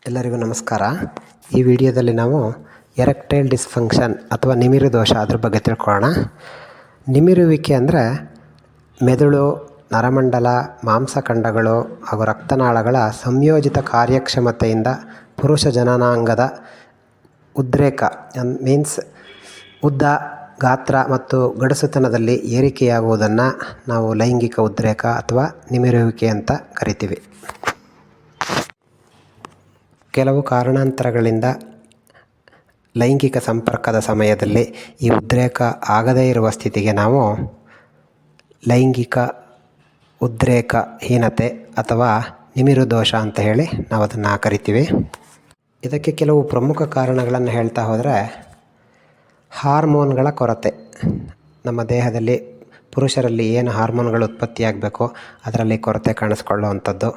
ಎಲ್ಲರಿಗೂ ನಮಸ್ಕಾರ. ಈ ವಿಡಿಯೋದಲ್ಲಿ ನಾವು ಎರೆಕ್ಟೈಲ್ ಡಿಸ್ಫಂಕ್ಷನ್ ಅಥವಾ ನಿಮಿರು ದೋಷ ಅದ್ರ ಬಗ್ಗೆ ತಿಳ್ಕೊಳ್ಳೋಣ. ನಿಮಿರುವಿಕೆ ಅಂದರೆ ಮೆದುಳು, ನರಮಂಡಲ, ಮಾಂಸಖಂಡಗಳು ಹಾಗೂ ರಕ್ತನಾಳಗಳ ಸಂಯೋಜಿತ ಕಾರ್ಯಕ್ಷಮತೆಯಿಂದ ಪುರುಷ ಜನನಾಂಗದ ಉದ್ರೇಕ ಮೀನ್ಸ್ ಉದ್ದ, ಗಾತ್ರ ಮತ್ತು ಗಡಸುತನದಲ್ಲಿ ಏರಿಕೆಯಾಗುವುದನ್ನು ನಾವು ಲೈಂಗಿಕ ಉದ್ರೇಕ ಅಥವಾ ನಿಮಿರುವಿಕೆ ಅಂತ ಕರಿತೀವಿ. ಕೆಲವು ಕಾರಣಾಂತರಗಳಿಂದ ಲೈಂಗಿಕ ಸಂಪರ್ಕದ ಸಮಯದಲ್ಲಿ ಈ ಉದ್ರೇಕ ಆಗದೇ ಇರುವ ಸ್ಥಿತಿಗೆ ನಾವು ಲೈಂಗಿಕ ಉದ್ರೇಕಹೀನತೆ ಅಥವಾ ನಿಮಿರು ದೋಷ ಅಂತ ಹೇಳಿ ನಾವು ಅದನ್ನು ಕರಿತೀವಿ. ಇದಕ್ಕೆ ಕೆಲವು ಪ್ರಮುಖ ಕಾರಣಗಳನ್ನು ಹೇಳ್ತಾ ಹೋದರೆ, ಹಾರ್ಮೋನ್ಗಳ ಕೊರತೆ. ನಮ್ಮ ದೇಹದಲ್ಲಿ ಪುರುಷರಲ್ಲಿ ಏನು ಹಾರ್ಮೋನ್ಗಳು ಉತ್ಪತ್ತಿಯಾಗಬೇಕು ಅದರಲ್ಲಿ ಕೊರತೆ ಕಾಣಿಸ್ಕೊಳ್ಳುವಂಥದ್ದು,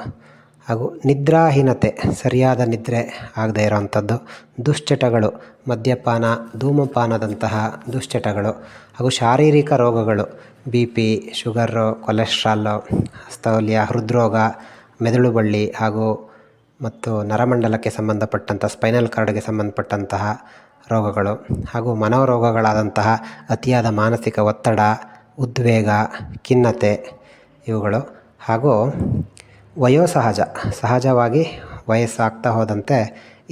ಹಾಗೂ ನಿದ್ರಾಹೀನತೆ, ಸರಿಯಾದ ನಿದ್ರೆ ಆಗದೇ ಇರೋವಂಥದ್ದು, ದುಶ್ಚಟಗಳು, ಮದ್ಯಪಾನ, ಧೂಮಪಾನದಂತಹ ದುಶ್ಚಟಗಳು, ಹಾಗೂ ಶಾರೀರಿಕ ರೋಗಗಳು, BP, ಶುಗರು, ಕೊಲೆಸ್ಟ್ರಾಲು, ಸ್ಥೌಲ್ಯ, ಹೃದ್ರೋಗ, ಮೆದುಳು ಬಳ್ಳಿ ಮತ್ತು ನರಮಂಡಲಕ್ಕೆ ಸಂಬಂಧಪಟ್ಟಂಥ ಸ್ಪೈನಲ್ ಕಾರ್ಡ್ಗೆ ಸಂಬಂಧಪಟ್ಟಂತಹ ರೋಗಗಳು, ಹಾಗೂ ಮನೋರೋಗಗಳಾದಂತಹ ಅತಿಯಾದ ಮಾನಸಿಕ ಒತ್ತಡ, ಉದ್ವೇಗ, ಖಿನ್ನತೆ ಇವುಗಳು, ಹಾಗೂ ಸಹಜವಾಗಿ ವಯಸ್ಸಾಗ್ತಾ ಹೋದಂತೆ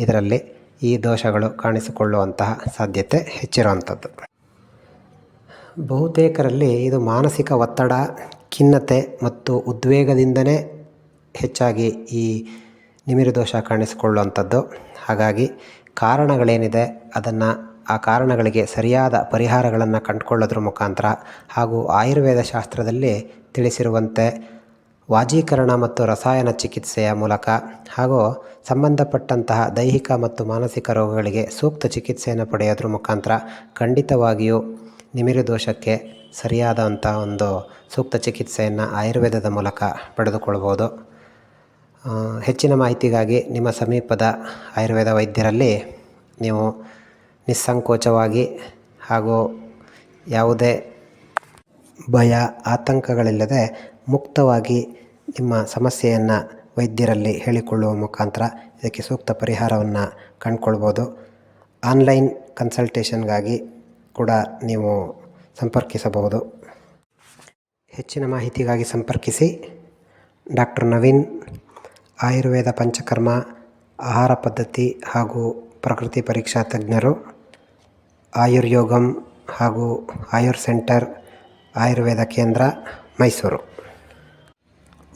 ಇದರಲ್ಲಿ ಈ ದೋಷಗಳು ಕಾಣಿಸಿಕೊಳ್ಳುವಂತಹ ಸಾಧ್ಯತೆ ಹೆಚ್ಚಿರುವಂಥದ್ದು. ಬಹುತೇಕರಲ್ಲಿ ಇದು ಮಾನಸಿಕ ಒತ್ತಡ, ಖಿನ್ನತೆ ಮತ್ತು ಉದ್ವೇಗದಿಂದನೇ ಹೆಚ್ಚಾಗಿ ಈ ನಿಮಿರು ದೋಷ ಕಾಣಿಸಿಕೊಳ್ಳುವಂಥದ್ದು. ಹಾಗಾಗಿ ಕಾರಣಗಳೇನಿದೆ ಆ ಕಾರಣಗಳಿಗೆ ಸರಿಯಾದ ಪರಿಹಾರಗಳನ್ನು ಕಂಡುಕೊಳ್ಳೋದ್ರ ಮುಖಾಂತರ ಹಾಗೂ ಆಯುರ್ವೇದ ಶಾಸ್ತ್ರದಲ್ಲಿ ತಿಳಿಸಿರುವಂತೆ ವಾಜೀಕರಣ ಮತ್ತು ರಸಾಯನ ಚಿಕಿತ್ಸೆಯ ಮೂಲಕ ಹಾಗೂ ಸಂಬಂಧಪಟ್ಟಂತಹ ದೈಹಿಕ ಮತ್ತು ಮಾನಸಿಕ ರೋಗಗಳಿಗೆ ಸೂಕ್ತ ಚಿಕಿತ್ಸೆಯನ್ನು ಪಡೆಯೋದ್ರ ಮುಖಾಂತರ ಖಂಡಿತವಾಗಿಯೂ ನಿಮಿರು ದೋಷಕ್ಕೆ ಸರಿಯಾದಂಥ ಒಂದು ಸೂಕ್ತ ಚಿಕಿತ್ಸೆಯನ್ನು ಆಯುರ್ವೇದದ ಮೂಲಕ ಪಡೆದುಕೊಳ್ಬೋದು. ಹೆಚ್ಚಿನ ಮಾಹಿತಿಗಾಗಿ ನಿಮ್ಮ ಸಮೀಪದ ಆಯುರ್ವೇದ ವೈದ್ಯರಲ್ಲಿ ನೀವು ನಿಸ್ಸಂಕೋಚವಾಗಿ ಹಾಗೂ ಯಾವುದೇ ಭಯ, ಆತಂಕಗಳಿಲ್ಲದೆ ಮುಕ್ತವಾಗಿ ನಿಮ್ಮ ಸಮಸ್ಯೆಯನ್ನು ವೈದ್ಯರಲ್ಲಿ ಹೇಳಿಕೊಳ್ಳುವ ಮುಖಾಂತರ ಇದಕ್ಕೆ ಸೂಕ್ತ ಪರಿಹಾರವನ್ನು ಕಂಡುಕೊಳ್ಬೋದು. ಆನ್ಲೈನ್ ಕನ್ಸಲ್ಟೇಷನ್ಗಾಗಿ ಕೂಡ ನೀವು ಸಂಪರ್ಕಿಸಬಹುದು. ಹೆಚ್ಚಿನ ಮಾಹಿತಿಗಾಗಿ ಸಂಪರ್ಕಿಸಿ. ಡಾಕ್ಟರ್ ನವೀನ್, ಆಯುರ್ವೇದ ಪಂಚಕರ್ಮ, ಆಹಾರ ಪದ್ಧತಿ ಹಾಗೂ ಪ್ರಕೃತಿ ಪರೀಕ್ಷಾ ತಜ್ಞರು, ಆಯುರ್ಯೋಗಂ ಹಾಗೂ ಆಯುರ್ ಸೆಂಟರ್, ಆಯುರ್ವೇದ ಕೇಂದ್ರ, ಮೈಸೂರು.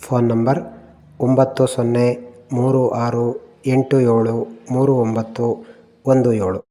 Phone number 9036873917.